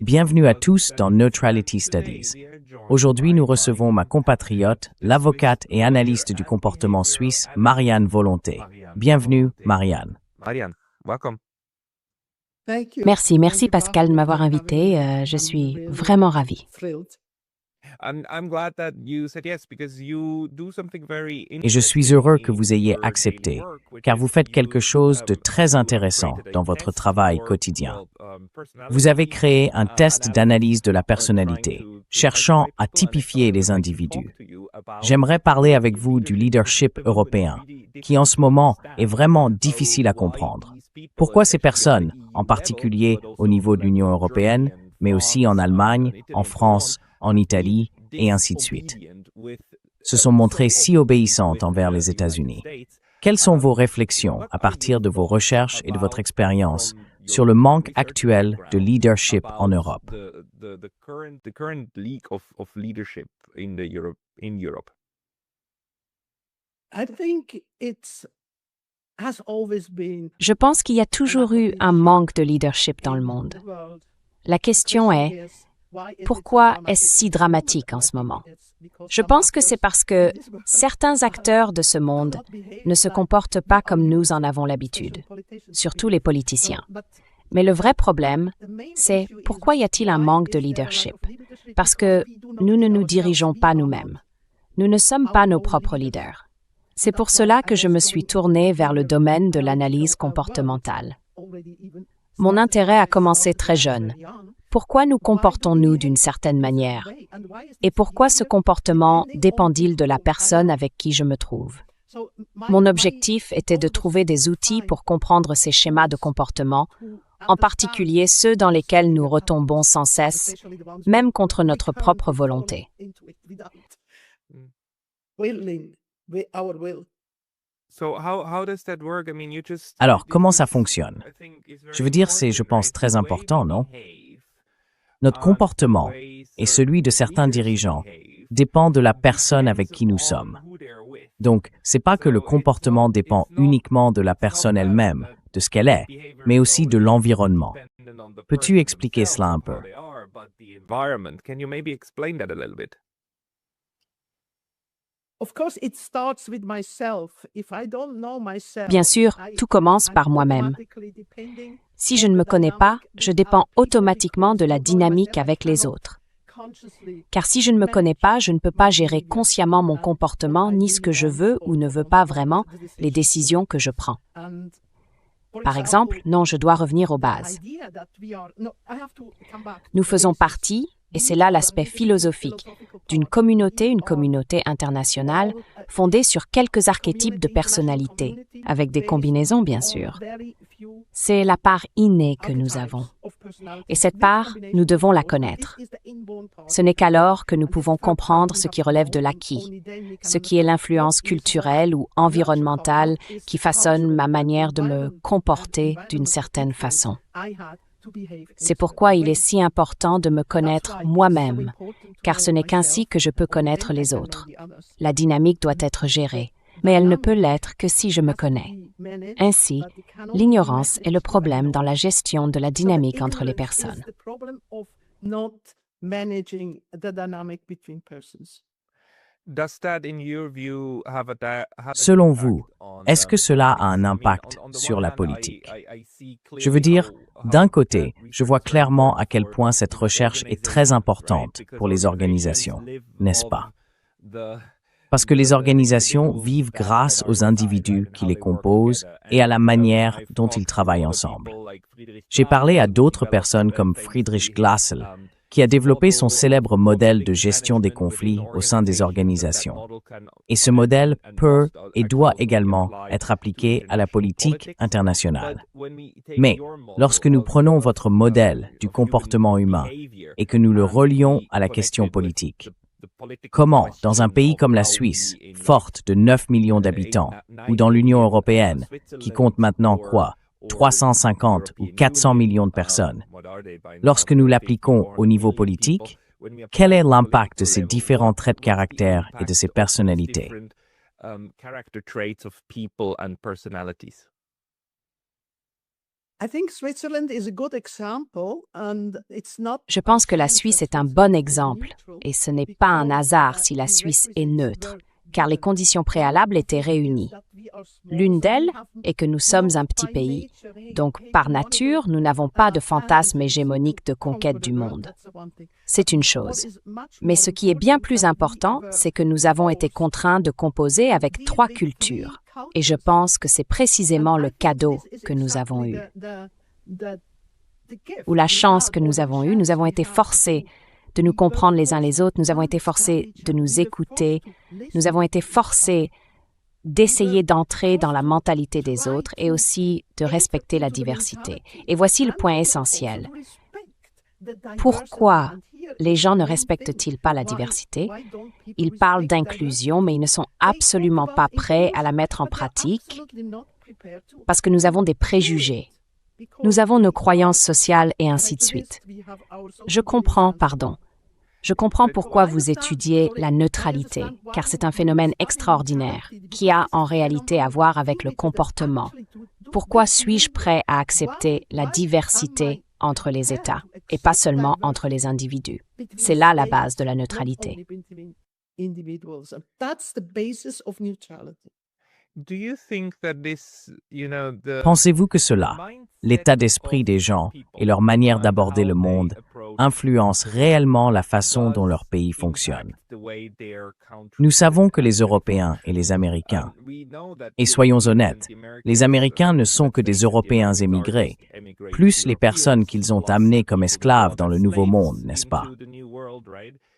Bienvenue à tous dans Neutrality Studies. Aujourd'hui, nous recevons ma compatriote, l'avocate et analyste du comportement suisse, Marianne Volonté. Bienvenue, Marianne. Merci Pascal de m'avoir invité. Je suis vraiment ravie. Et je suis heureux que vous ayez accepté, car vous faites quelque chose de très intéressant dans votre travail quotidien. Vous avez créé un test d'analyse de la personnalité, cherchant à typifier les individus. J'aimerais parler avec vous du leadership européen, qui en ce moment est vraiment difficile à comprendre. Pourquoi ces personnes, en particulier au niveau de l'Union européenne, mais aussi en Allemagne, en France, en Italie, et ainsi de suite, se sont montrées si obéissantes envers les États-Unis? Quelles sont vos réflexions à partir de vos recherches et de votre expérience sur le manque actuel de leadership en Europe? Je pense qu'il y a toujours eu un manque de leadership dans le monde. La question est, pourquoi est-ce si dramatique en ce moment? Je pense que c'est parce que certains acteurs de ce monde ne se comportent pas comme nous en avons l'habitude, surtout les politiciens. Mais le vrai problème, c'est pourquoi y a-t-il un manque de leadership? Parce que nous ne nous dirigeons pas nous-mêmes. Nous ne sommes pas nos propres leaders. C'est pour cela que je me suis tournée vers le domaine de l'analyse comportementale. Mon intérêt a commencé très jeune. Pourquoi nous comportons-nous d'une certaine manière? Et pourquoi ce comportement dépend-il de la personne avec qui je me trouve? Mon objectif était de trouver des outils pour comprendre ces schémas de comportement, en particulier ceux dans lesquels nous retombons sans cesse, même contre notre propre volonté. Alors, comment ça fonctionne? Je veux dire, c'est, je pense, très important, non? Notre comportement et celui de certains dirigeants dépend de la personne avec qui nous sommes. Donc, c'est pas que le comportement dépend uniquement de la personne elle-même, de ce qu'elle est, mais aussi de l'environnement. Peux-tu expliquer cela un peu? Bien sûr, tout commence par moi-même. Si je ne me connais pas, je dépends automatiquement de la dynamique avec les autres. Car si je ne me connais pas, je ne peux pas gérer consciemment mon comportement, ni ce que je veux ou ne veux pas vraiment, les décisions que je prends. Par exemple, non, je dois revenir aux bases. Nous faisons partie, et c'est là l'aspect philosophique, d'une communauté, une communauté internationale, fondée sur quelques archétypes de personnalité, avec des combinaisons bien sûr. C'est la part innée que nous avons. Et cette part, nous devons la connaître. Ce n'est qu'alors que nous pouvons comprendre ce qui relève de l'acquis, ce qui est l'influence culturelle ou environnementale qui façonne ma manière de me comporter d'une certaine façon. C'est pourquoi il est si important de me connaître moi-même, car ce n'est qu'ainsi que je peux connaître les autres. La dynamique doit être gérée, mais elle ne peut l'être que si je me connais. Ainsi, l'ignorance est le problème dans la gestion de la dynamique entre les personnes. Selon vous, est-ce que cela a un impact sur la politique? Je veux dire, d'un côté, je vois clairement à quel point cette recherche est très importante pour les organisations, n'est-ce pas? Parce que les organisations vivent grâce aux individus qui les composent et à la manière dont ils travaillent ensemble. J'ai parlé à d'autres personnes comme Friedrich Glassel, qui a développé son célèbre modèle de gestion des conflits au sein des organisations. Et ce modèle peut et doit également être appliqué à la politique internationale. Mais lorsque nous prenons votre modèle du comportement humain et que nous le relions à la question politique, comment, dans un pays comme la Suisse, forte de 9 millions d'habitants, ou dans l'Union européenne, qui compte maintenant quoi, 350 ou 400 millions de personnes, lorsque nous l'appliquons au niveau politique, quel est l'impact de ces différents traits de caractère et de ces personnalités? Je pense que la Suisse est un bon exemple, et ce n'est pas un hasard si la Suisse est neutre, car les conditions préalables étaient réunies. L'une d'elles est que nous sommes un petit pays, donc par nature, nous n'avons pas de fantasme hégémonique de conquête du monde. C'est une chose. Mais ce qui est bien plus important, c'est que nous avons été contraints de composer avec 3 cultures. Et je pense que c'est précisément le cadeau que nous avons eu. Ou la chance que nous avons eue, nous avons été forcés de nous comprendre les uns les autres, nous avons été forcés de nous écouter, nous avons été forcés d'essayer d'entrer dans la mentalité des autres et aussi de respecter la diversité. Et voici le point essentiel. Pourquoi les gens ne respectent-ils pas la diversité? Ils parlent d'inclusion, mais ils ne sont absolument pas prêts à la mettre en pratique parce que nous avons des préjugés. Nous avons nos croyances sociales et ainsi de suite. Je comprends pourquoi vous étudiez la neutralité, car c'est un phénomène extraordinaire qui a en réalité à voir avec le comportement. Pourquoi suis-je prêt à accepter la diversité entre les États et pas seulement entre les individus? C'est là la base de la neutralité. Pensez-vous que cela, l'état d'esprit des gens et leur manière d'aborder le monde, influence réellement la façon dont leur pays fonctionne? Nous savons que les Européens et les Américains, et soyons honnêtes, les Américains ne sont que des Européens émigrés, plus les personnes qu'ils ont amenées comme esclaves dans le Nouveau Monde, n'est-ce pas?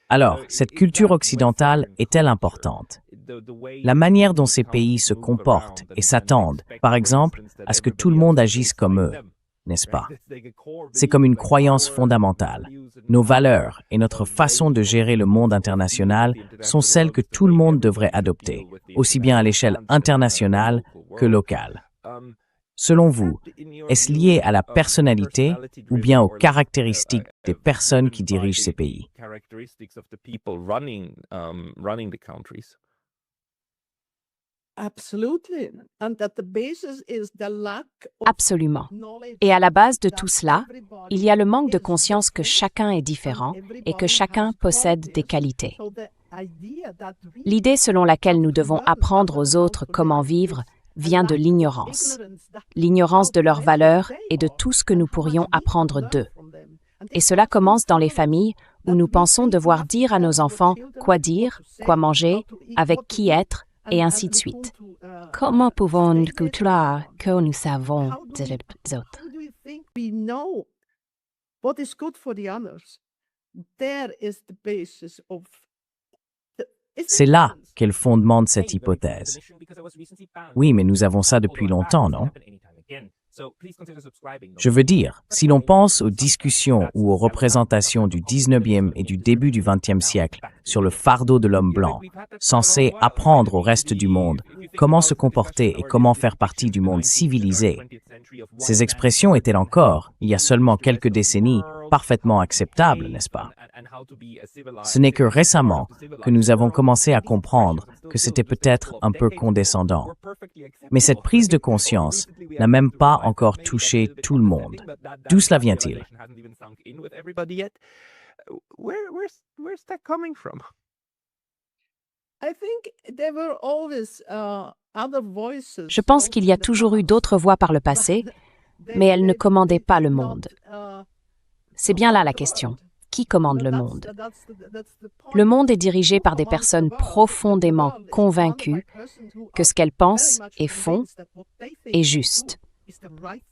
Alors, cette culture occidentale est-elle importante? La manière dont ces pays se comportent et s'attendent, par exemple, à ce que tout le monde agisse comme eux, n'est-ce pas? C'est comme une croyance fondamentale. Nos valeurs et notre façon de gérer le monde international sont celles que tout le monde devrait adopter, aussi bien à l'échelle internationale que locale. Selon vous, est-ce lié à la personnalité ou bien aux caractéristiques des personnes qui dirigent ces pays? Absolument. Et à la base de tout cela, il y a le manque de conscience que chacun est différent et que chacun possède des qualités. L'idée selon laquelle nous devons apprendre aux autres comment vivre vient de l'ignorance de leurs valeurs et de tout ce que nous pourrions apprendre d'eux. Et cela commence dans les familles où nous pensons devoir dire à nos enfants quoi dire, quoi manger, avec qui être, et ainsi de suite. Comment pouvons-nous croire que nous savons des autres? C'est là qu'est le fondement de cette hypothèse. Oui, mais nous avons ça depuis longtemps, non? Je veux dire, si l'on pense aux discussions ou aux représentations du 19e et du début du 20e siècle sur le fardeau de l'homme blanc, censé apprendre au reste du monde comment se comporter et comment faire partie du monde civilisé, ces expressions étaient encore, il y a seulement quelques décennies, parfaitement acceptables, n'est-ce pas? Ce n'est que récemment que nous avons commencé à comprendre que c'était peut-être un peu condescendant. Mais cette prise de conscience n'a même pas encore touché tout le monde. D'où cela vient-il? Je pense qu'il y a toujours eu d'autres voix par le passé, mais elles ne commandaient pas le monde. C'est bien là la question. Qui commande le monde? Le monde est dirigé par des personnes profondément convaincues que ce qu'elles pensent et font est juste.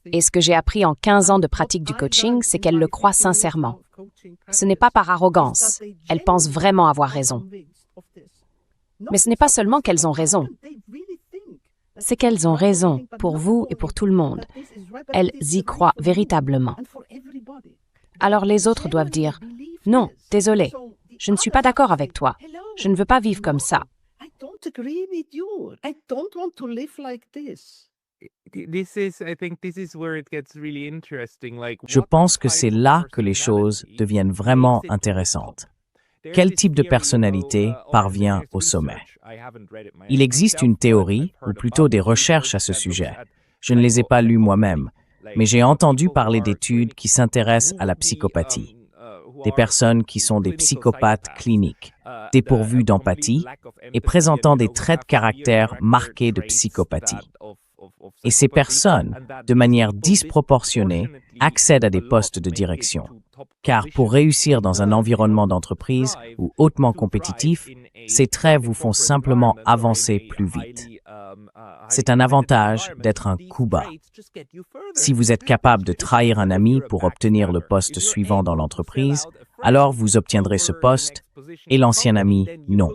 Et ce que j'ai appris en 15 ans de pratique du coaching, c'est qu'elles le croient sincèrement. Ce n'est pas par arrogance. Elles pensent vraiment avoir raison. Mais ce n'est pas seulement qu'elles ont raison. C'est qu'elles ont raison pour vous et pour tout le monde. Elles y croient véritablement. Alors les autres doivent dire « Non, désolé, je ne suis pas d'accord avec toi. Je ne veux pas vivre comme ça. » Je pense que c'est là que les choses deviennent vraiment intéressantes. Quel type de personnalité parvient au sommet? Il existe une théorie, ou plutôt des recherches à ce sujet. Je ne les ai pas lues moi-même, mais j'ai entendu parler d'études qui s'intéressent à la psychopathie. Des personnes qui sont des psychopathes cliniques, dépourvus d'empathie et présentant des traits de caractère marqués de psychopathie. Et ces personnes, de manière disproportionnée, accèdent à des postes de direction. Car pour réussir dans un environnement d'entreprise ou hautement compétitif, ces traits vous font simplement avancer plus vite. C'est un avantage d'être un coup bas. Si vous êtes capable de trahir un ami pour obtenir le poste suivant dans l'entreprise, alors vous obtiendrez ce poste et l'ancien ami, non.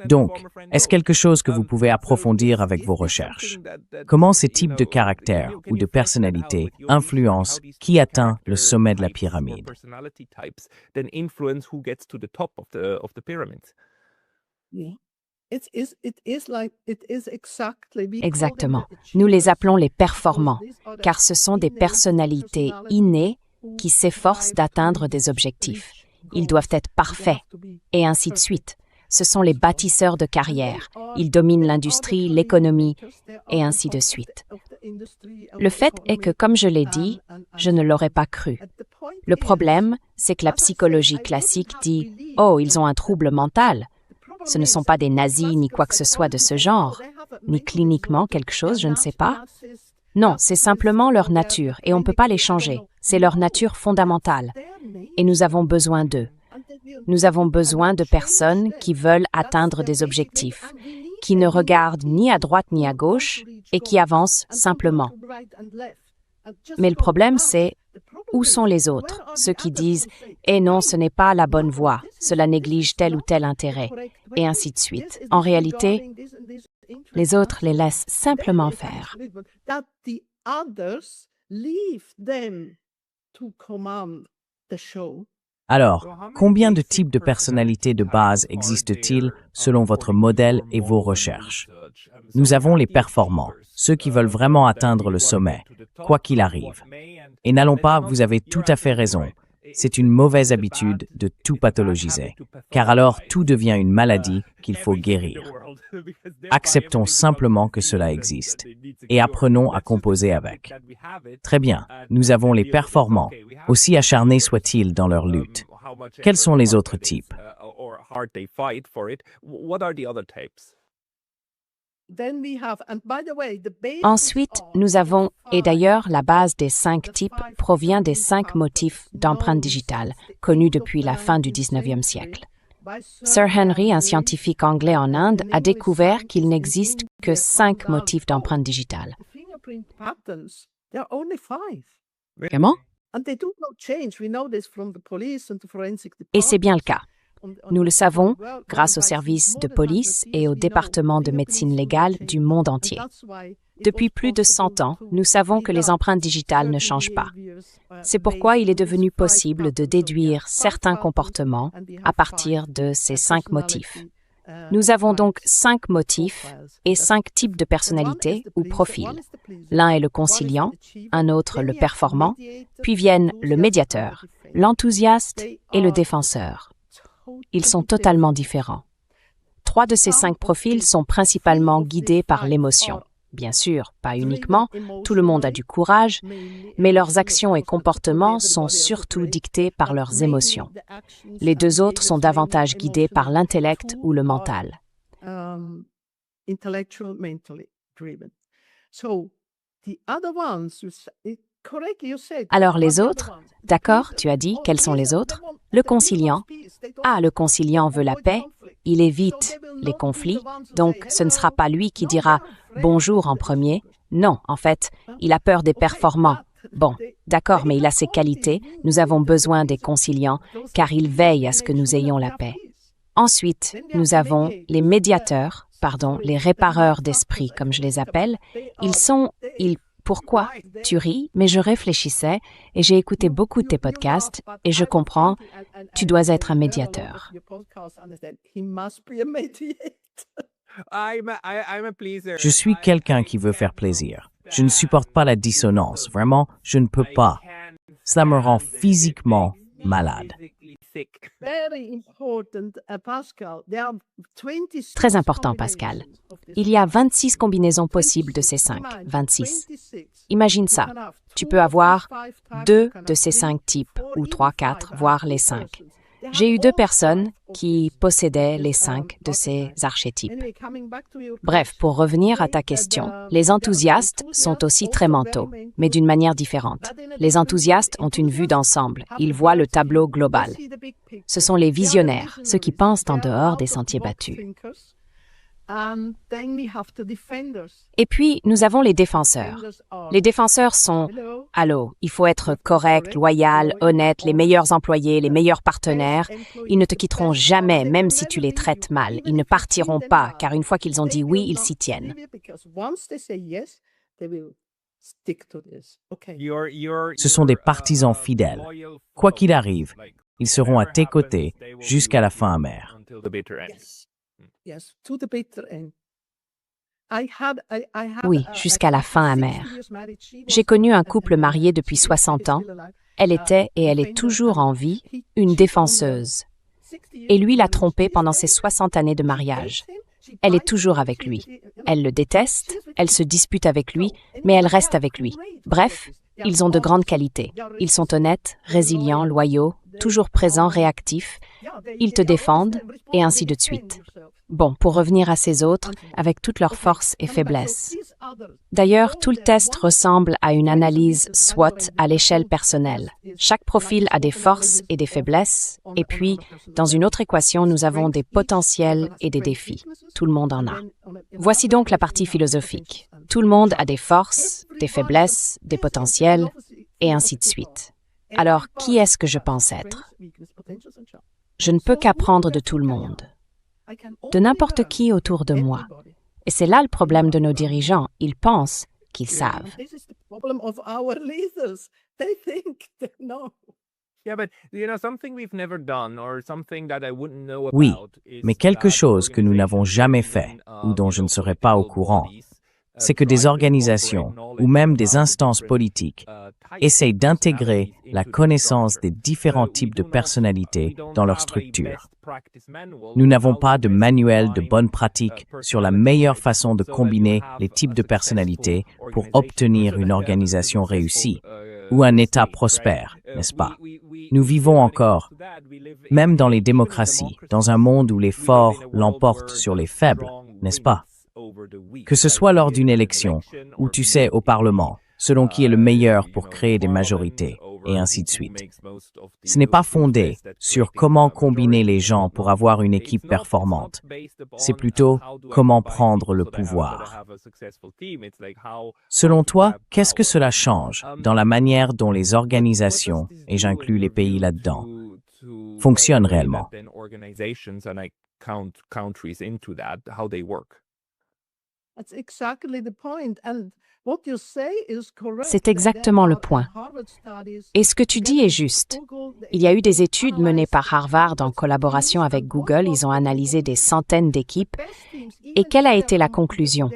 Donc, est-ce quelque chose que vous pouvez approfondir avec vos recherches? Comment ces types de caractères ou de personnalités influencent qui atteint le sommet de la pyramide? Exactement. Nous les appelons les performants, car ce sont des personnalités innées qui s'efforcent d'atteindre des objectifs. Ils doivent être parfaits, et ainsi de suite. Ce sont les bâtisseurs de carrière. Ils dominent l'industrie, l'économie, et ainsi de suite. Le fait est que, comme je l'ai dit, je ne l'aurais pas cru. Le problème, c'est que la psychologie classique dit « Oh, ils ont un trouble mental ». Ce ne sont pas des nazis ni quoi que ce soit de ce genre, ni cliniquement quelque chose, je ne sais pas. Non, c'est simplement leur nature et on ne peut pas les changer. C'est leur nature fondamentale. Et nous avons besoin d'eux. Nous avons besoin de personnes qui veulent atteindre des objectifs, qui ne regardent ni à droite ni à gauche et qui avancent simplement. Mais le problème, c'est où sont les autres, ceux qui disent « Eh non, ce n'est pas la bonne voie, cela néglige tel ou tel intérêt », et ainsi de suite. En réalité, les autres les laissent simplement faire. Alors, combien de types de personnalités de base existent-ils selon votre modèle et vos recherches? Nous avons les performants, ceux qui veulent vraiment atteindre le sommet, quoi qu'il arrive. Et n'allons pas, vous avez tout à fait raison. C'est une mauvaise habitude de tout pathologiser, car alors tout devient une maladie qu'il faut guérir. Acceptons simplement que cela existe et apprenons à composer avec. Très bien, nous avons les performants, aussi acharnés soient-ils dans leur lutte. Quels sont les autres types? Ensuite, nous avons, et d'ailleurs la base des 5 types provient des 5 motifs d'empreinte digitale, connus depuis la fin du 19e siècle. Sir Henry, un scientifique anglais en Inde, a découvert qu'il n'existe que 5 motifs d'empreinte digitale. Vraiment? Et c'est bien le cas. Nous le savons grâce aux services de police et au département de médecine légale du monde entier. Depuis plus de 100 ans, nous savons que les empreintes digitales ne changent pas. C'est pourquoi il est devenu possible de déduire certains comportements à partir de ces 5 motifs. Nous avons donc 5 motifs et 5 types de personnalités ou profils. L'un est le conciliant, un autre le performant, puis viennent le médiateur, l'enthousiaste et le défenseur. Ils sont totalement différents. 3 de ces 5 profils sont principalement guidés par l'émotion. Bien sûr, pas uniquement, tout le monde a du courage, mais leurs actions et comportements sont surtout dictés par leurs émotions. Les 2 autres sont davantage guidés par l'intellect ou le mental. Alors les autres, d'accord, tu as dit, quels sont les autres? Le conciliant. Ah, le conciliant veut la paix, il évite les conflits, donc ce ne sera pas lui qui dira « bonjour » en premier. Non, en fait, il a peur des performants. Bon, d'accord, mais il a ses qualités, nous avons besoin des conciliants, car ils veillent à ce que nous ayons la paix. Ensuite, nous avons les médiateurs, les répareurs d'esprit, comme je les appelle. Pourquoi? Tu ris, mais je réfléchissais et j'ai écouté beaucoup de tes podcasts et je comprends, tu dois être un médiateur. Je suis quelqu'un qui veut faire plaisir. Je ne supporte pas la dissonance. Vraiment, je ne peux pas. Cela me rend physiquement malade. Très important, Pascal. Il y a 26 combinaisons possibles de ces 5. 26. Imagine ça. Tu peux avoir 2 de ces 5 types, ou 3, 4, voire les 5. J'ai eu 2 personnes qui possédaient les 5 de ces archétypes. Bref, pour revenir à ta question, les enthousiastes sont aussi très mentaux, mais d'une manière différente. Les enthousiastes ont une vue d'ensemble, ils voient le tableau global. Ce sont les visionnaires, ceux qui pensent en dehors des sentiers battus. Et puis, nous avons les défenseurs. Les défenseurs sont « Allô, il faut être correct, loyal, honnête, les meilleurs employés, les meilleurs partenaires. Ils ne te quitteront jamais, même si tu les traites mal. Ils ne partiront pas, car une fois qu'ils ont dit oui, ils s'y tiennent. » Ce sont des partisans fidèles. Quoi qu'il arrive, ils seront à tes côtés jusqu'à la fin amère. Oui, jusqu'à la fin amère. J'ai connu un couple marié depuis 60 ans. Elle était, et elle est toujours en vie, une défenseuse. Et lui l'a trompée pendant ses 60 années de mariage. Elle est toujours avec lui. Elle le déteste, elle se dispute avec lui, mais elle reste avec lui. Bref, ils ont de grandes qualités. Ils sont honnêtes, résilients, loyaux, toujours présents, réactifs. Ils te défendent, et ainsi de suite. Bon, pour revenir à ces autres, avec toutes leurs forces et faiblesses. D'ailleurs, tout le test ressemble à une analyse SWOT à l'échelle personnelle. Chaque profil a des forces et des faiblesses, et puis, dans une autre équation, nous avons des potentiels et des défis. Tout le monde en a. Voici donc la partie philosophique. Tout le monde a des forces, des faiblesses, des potentiels, et ainsi de suite. Alors, qui est-ce que je pense être? Je ne peux qu'apprendre de tout le monde, de n'importe qui autour de moi. Et c'est là le problème de nos dirigeants. Ils pensent qu'ils savent. Oui, mais quelque chose que nous n'avons jamais fait ou dont je ne serais pas au courant, c'est que des organisations ou même des instances politiques essayent d'intégrer la connaissance des différents types de personnalités dans leur structure. Nous n'avons pas de manuel de bonnes pratiques sur la meilleure façon de combiner les types de personnalités pour obtenir une organisation réussie ou un État prospère, n'est-ce pas? Nous vivons encore, même dans les démocraties, dans un monde où les forts l'emportent sur les faibles, n'est-ce pas? Que ce soit lors d'une élection ou, tu sais, au Parlement, selon qui est le meilleur pour créer des majorités, et ainsi de suite. Ce n'est pas fondé sur comment combiner les gens pour avoir une équipe performante. C'est plutôt comment prendre le pouvoir. Selon toi, qu'est-ce que cela change dans la manière dont les organisations, et j'inclus les pays là-dedans, fonctionnent réellement? C'est exactement le point. Et ce que tu dis est juste. Il y a eu des études menées par Harvard en collaboration avec Google. Ils ont analysé des centaines d'équipes. Et quelle a été la conclusion?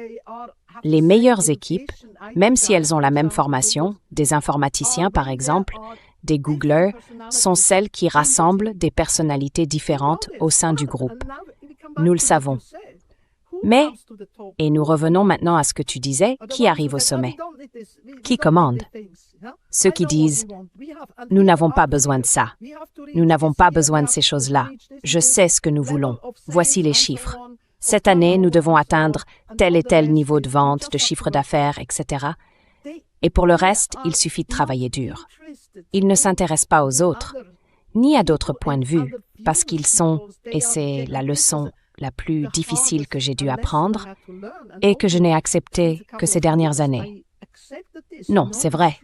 Les meilleures équipes, même si elles ont la même formation, des informaticiens par exemple, des Googlers, sont celles qui rassemblent des personnalités différentes au sein du groupe. Nous le savons. Mais, et nous revenons maintenant à ce que tu disais, qui arrive au sommet? Qui commande? Ceux qui disent « Nous n'avons pas besoin de ça. Nous n'avons pas besoin de ces choses-là. Je sais ce que nous voulons. Voici les chiffres. Cette année, nous devons atteindre tel et tel niveau de vente, de chiffre d'affaires, etc. Et pour le reste, il suffit de travailler dur. Ils ne s'intéressent pas aux autres, ni à d'autres points de vue, parce qu'ils sont, et c'est la leçon la plus difficile que j'ai dû apprendre et que je n'ai acceptée que ces dernières années. Non, c'est vrai.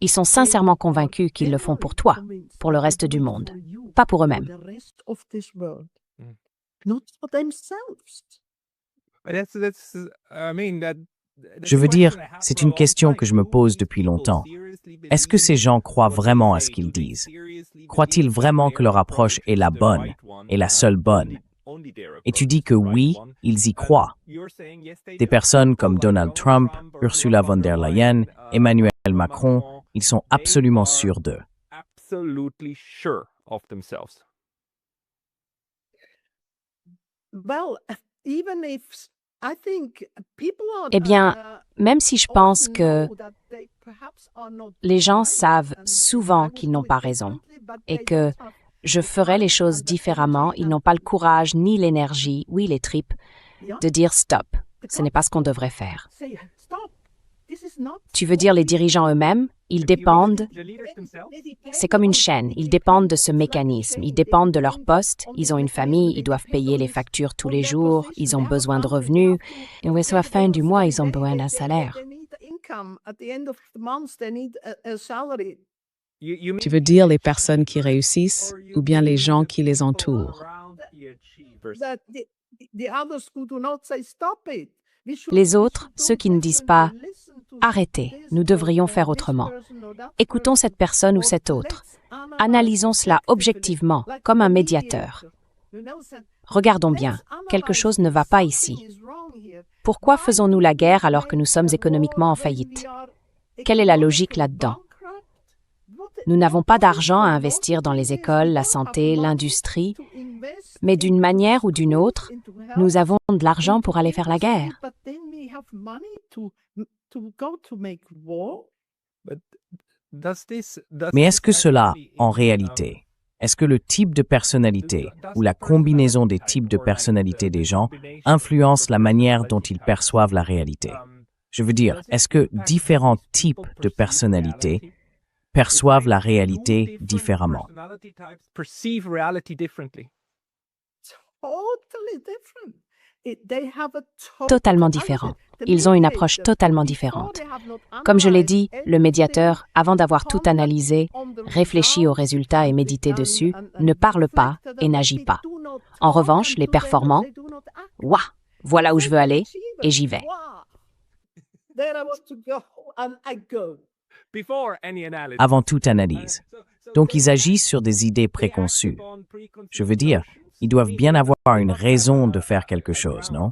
Ils sont sincèrement convaincus qu'ils le font pour toi, pour le reste du monde, pas pour eux-mêmes. Je veux dire, c'est une question que je me pose depuis longtemps. Est-ce que ces gens croient vraiment à ce qu'ils disent? Croient-ils vraiment que leur approche est la bonne, et la seule bonne? Et tu dis que oui, ils y croient. Des personnes comme Donald Trump, Ursula von der Leyen, Emmanuel Macron, ils sont absolument sûrs d'eux. absolutely sure of themselves. Eh bien, même si je pense que les gens savent souvent qu'ils n'ont pas raison et que je ferais les choses différemment, ils n'ont pas le courage ni l'énergie, oui les tripes, de dire stop, ce n'est pas ce qu'on devrait faire. Tu veux dire les dirigeants eux-mêmes, ils dépendent, c'est comme une chaîne, ils dépendent de ce mécanisme, ils dépendent de leur poste, ils ont une famille, ils doivent payer les factures tous les jours, ils ont besoin de revenus, et à la fin du mois, ils ont besoin d'un salaire. Tu veux dire les personnes qui réussissent ou bien les gens qui les entourent? Les autres, ceux qui ne disent pas « Arrêtez, nous devrions faire autrement ». Écoutons cette personne ou cet autre. Analysons cela objectivement, comme un médiateur. Regardons bien, quelque chose ne va pas ici. Pourquoi faisons-nous la guerre alors que nous sommes économiquement en faillite? Quelle est la logique là-dedans? Nous n'avons pas d'argent à investir dans les écoles, la santé, l'industrie, mais d'une manière ou d'une autre, nous avons de l'argent pour aller faire la guerre. Mais est-ce que cela, en réalité, est-ce que le type de personnalité ou la combinaison des types de personnalités des gens influence la manière dont ils perçoivent la réalité? Je veux dire, est-ce que différents types de personnalités perçoivent la réalité différemment? Totalement différent. Ils ont une approche totalement différente. Comme je l'ai dit, le médiateur, avant d'avoir tout analysé, réfléchi aux résultats et médité dessus, ne parle pas et n'agit pas. En revanche, les performants, ouah, voilà où je veux aller et j'y vais. Avant toute analyse. Donc ils agissent sur des idées préconçues. Je veux dire, ils doivent bien avoir une raison de faire quelque chose, non?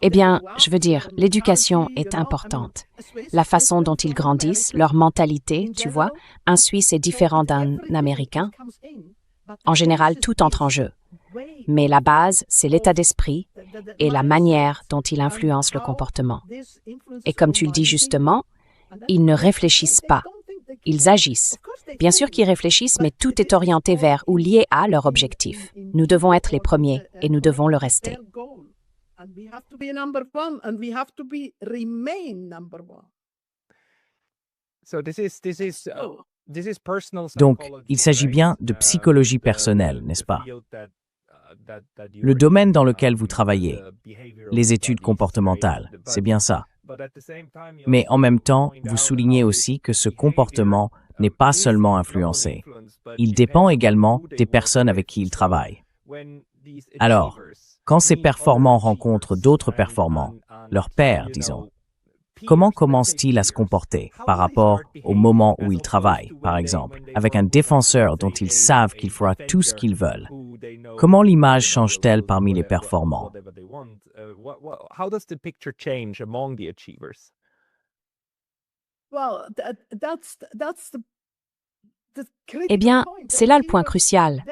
Eh bien, je veux dire, l'éducation est importante. La façon dont ils grandissent, leur mentalité, tu vois, un Suisse est différent d'un Américain. En général, tout entre en jeu. Mais la base, c'est l'état d'esprit et la manière dont il influence le comportement. Et comme tu le dis justement, ils ne réfléchissent pas, ils agissent. Bien sûr qu'ils réfléchissent, mais tout est orienté vers ou lié à leur objectif. Nous devons être les premiers et nous devons le rester. Donc, il s'agit bien de psychologie personnelle, n'est-ce pas? Le domaine dans lequel vous travaillez, les études comportementales, c'est bien ça. Mais en même temps, vous soulignez aussi que ce comportement n'est pas seulement influencé. Il dépend également des personnes avec qui ils travaillent. Alors, quand ces performants rencontrent d'autres performants, leurs pairs, disons, comment commencent-ils à se comporter par rapport au moment où ils travaillent, par exemple, avec un défenseur dont ils savent qu'il fera tout ce qu'ils veulent? Comment l'image change-t-elle parmi les performants? Eh bien, c'est là le point crucial.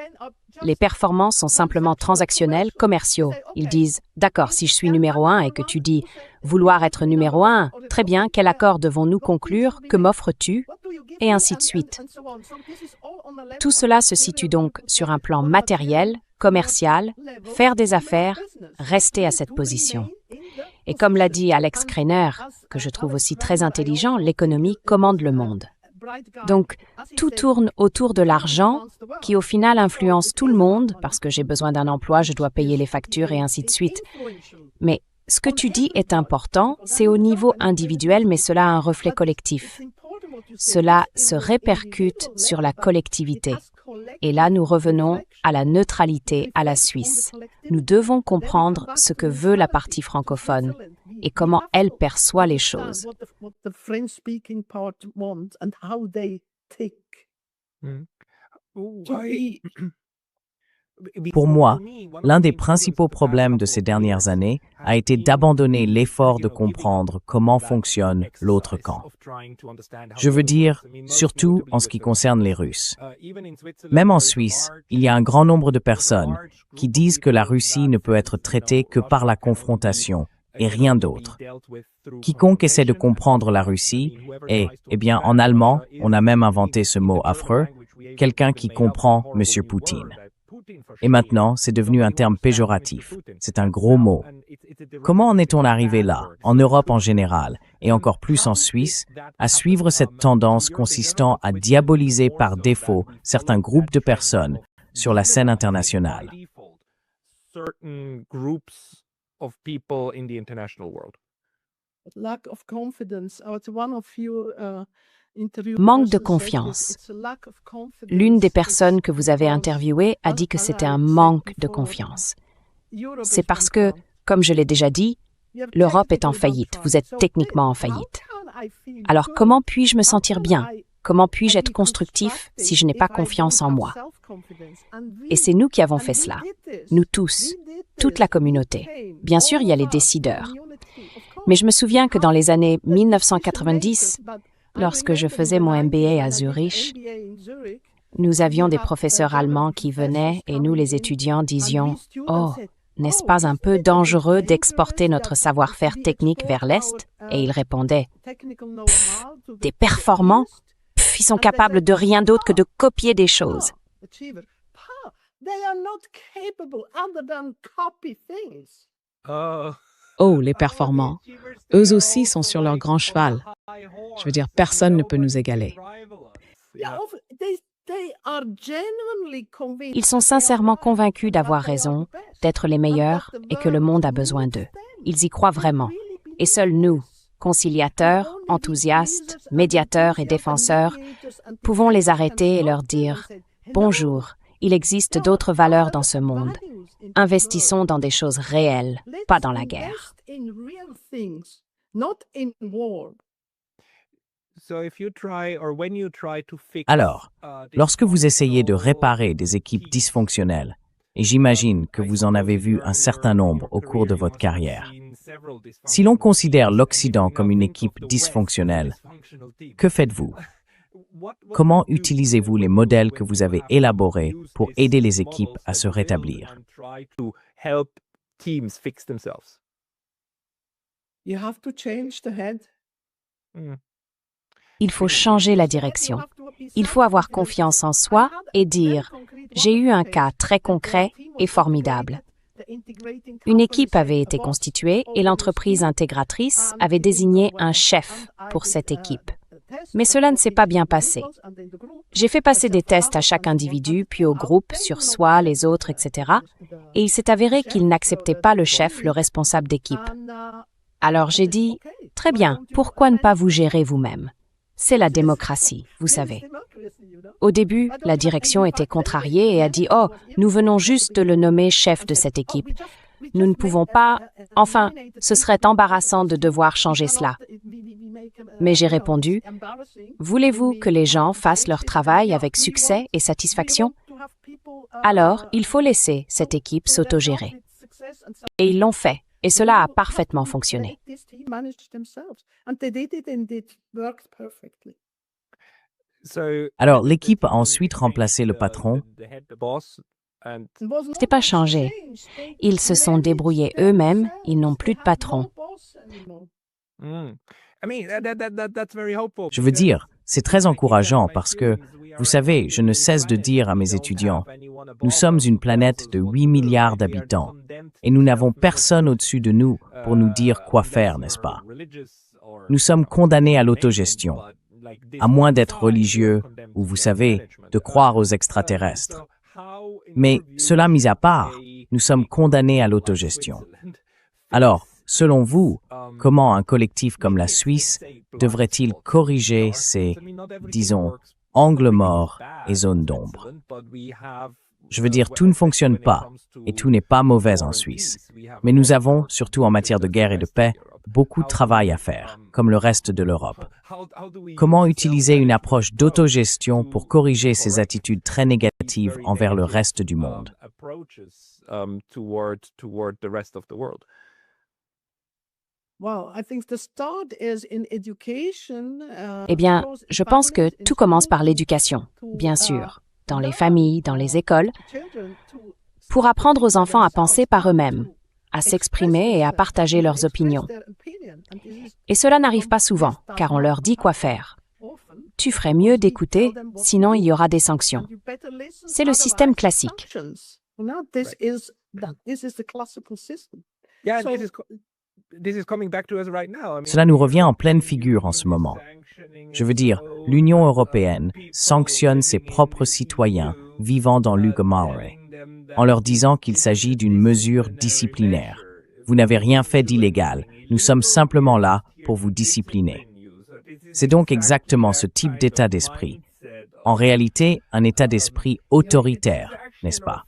Les performants sont simplement transactionnels, commerciaux. Ils disent « D'accord, si je suis numéro 1 et que tu dis « Vouloir être numéro 1, très bien, quel accord devons-nous conclure? Que m'offres-tu » et ainsi de suite. Tout cela se situe donc sur un plan matériel, commercial, faire des affaires, rester à cette position. Et comme l'a dit Alex Kreiner, que je trouve aussi très intelligent, l'économie commande le monde. Donc, tout tourne autour de l'argent qui au final influence tout le monde parce que j'ai besoin d'un emploi, je dois payer les factures et ainsi de suite. Mais ce que tu dis est important, c'est au niveau individuel, mais cela a un reflet collectif. Cela se répercute sur la collectivité. Et là, nous revenons à la neutralité à la Suisse. Nous devons comprendre ce que veut la partie francophone et comment elle perçoit les choses. Pour moi, l'un des principaux problèmes de ces dernières années a été d'abandonner l'effort de comprendre comment fonctionne l'autre camp. Je veux dire, surtout en ce qui concerne les Russes. Même en Suisse, il y a un grand nombre de personnes qui disent que la Russie ne peut être traitée que par la confrontation et rien d'autre. Quiconque essaie de comprendre la Russie est, en allemand, on a même inventé ce mot affreux, quelqu'un qui comprend M. Poutine. Et maintenant, c'est devenu un terme péjoratif. C'est un gros mot. Comment en est-on arrivé là, en Europe en général, et encore plus en Suisse, à suivre cette tendance consistant à diaboliser par défaut certains groupes de personnes sur la scène internationale? Manque de confiance. L'une des personnes que vous avez interviewées a dit que c'était un manque de confiance. C'est parce que, comme je l'ai déjà dit, l'Europe est en faillite, vous êtes techniquement en faillite. Alors comment puis-je me sentir bien? Comment puis-je être constructif si je n'ai pas confiance en moi? Et c'est nous qui avons fait cela, nous tous, toute la communauté. Bien sûr, il y a les décideurs. Mais je me souviens que dans les années 1990, lorsque je faisais mon MBA à Zurich, nous avions des professeurs allemands qui venaient et nous, les étudiants, disions « Oh, n'est-ce pas un peu dangereux d'exporter notre savoir-faire technique vers l'Est ?» Et ils répondaient « Pff, des performants, pff, ils sont capables de rien d'autre que de copier des choses. » Oh, les performants. Eux aussi sont sur leur grand cheval. Je veux dire, personne ne peut nous égaler. Ils sont sincèrement convaincus d'avoir raison, d'être les meilleurs et que le monde a besoin d'eux. Ils y croient vraiment. Et seuls nous, conciliateurs, enthousiastes, médiateurs et défenseurs, pouvons les arrêter et leur dire « Bonjour, il existe d'autres valeurs dans ce monde. Investissons dans des choses réelles, pas dans la guerre. » Alors, lorsque vous essayez de réparer des équipes dysfonctionnelles, et j'imagine que vous en avez vu un certain nombre au cours de votre carrière, si l'on considère l'Occident comme une équipe dysfonctionnelle, que faites-vous? Comment utilisez-vous les modèles que vous avez élaborés pour aider les équipes à se rétablir? Il faut changer la direction. Il faut avoir confiance en soi et dire « J'ai eu un cas très concret et formidable. » Une équipe avait été constituée et l'entreprise intégratrice avait désigné un chef pour cette équipe. Mais cela ne s'est pas bien passé. J'ai fait passer des tests à chaque individu, puis au groupe, sur soi, les autres, etc. Et il s'est avéré qu'il n'acceptait pas le chef, le responsable d'équipe. Alors j'ai dit « Très bien, pourquoi ne pas vous gérer vous-même ? C'est la démocratie, vous savez. » Au début, la direction était contrariée et a dit « Oh, nous venons juste de le nommer chef de cette équipe. Nous ne pouvons pas... Enfin, ce serait embarrassant de devoir changer cela. » Mais j'ai répondu « Voulez-vous que les gens fassent leur travail avec succès et satisfaction? Alors, il faut laisser cette équipe s'autogérer. » Et ils l'ont fait, et cela a parfaitement fonctionné. Alors, l'équipe a ensuite remplacé le patron. C'était pas changé. Ils se sont débrouillés eux-mêmes, ils n'ont plus de patron. Je veux dire, c'est très encourageant parce que, vous savez, je ne cesse de dire à mes étudiants, nous sommes une planète de 8 milliards d'habitants et nous n'avons personne au-dessus de nous pour nous dire quoi faire, n'est-ce pas? Nous sommes condamnés à l'autogestion, à moins d'être religieux ou, vous savez, de croire aux extraterrestres. Mais cela mis à part, nous sommes condamnés à l'autogestion. Alors, selon vous, comment un collectif comme la Suisse devrait-il corriger ces, disons, angles morts et zones d'ombre? Je veux dire, tout ne fonctionne pas et tout n'est pas mauvais en Suisse. Mais nous avons, surtout en matière de guerre et de paix, beaucoup de travail à faire, comme le reste de l'Europe. Comment utiliser une approche d'autogestion pour corriger ces attitudes très négatives envers le reste du monde? Eh bien, je pense que tout commence par l'éducation, bien sûr, dans les familles, dans les écoles, pour apprendre aux enfants à penser par eux-mêmes, à s'exprimer et à partager leurs opinions. Et cela n'arrive pas souvent, car on leur dit quoi faire. Tu ferais mieux d'écouter, sinon il y aura des sanctions. C'est le système classique. Cela nous revient en pleine figure en ce moment. Je veux dire, l'Union européenne sanctionne ses propres citoyens vivant dans l'Ugamare, en leur disant qu'il s'agit d'une mesure disciplinaire. Vous n'avez rien fait d'illégal, nous sommes simplement là pour vous discipliner. C'est donc exactement ce type d'état d'esprit. En réalité, un état d'esprit autoritaire, n'est-ce pas?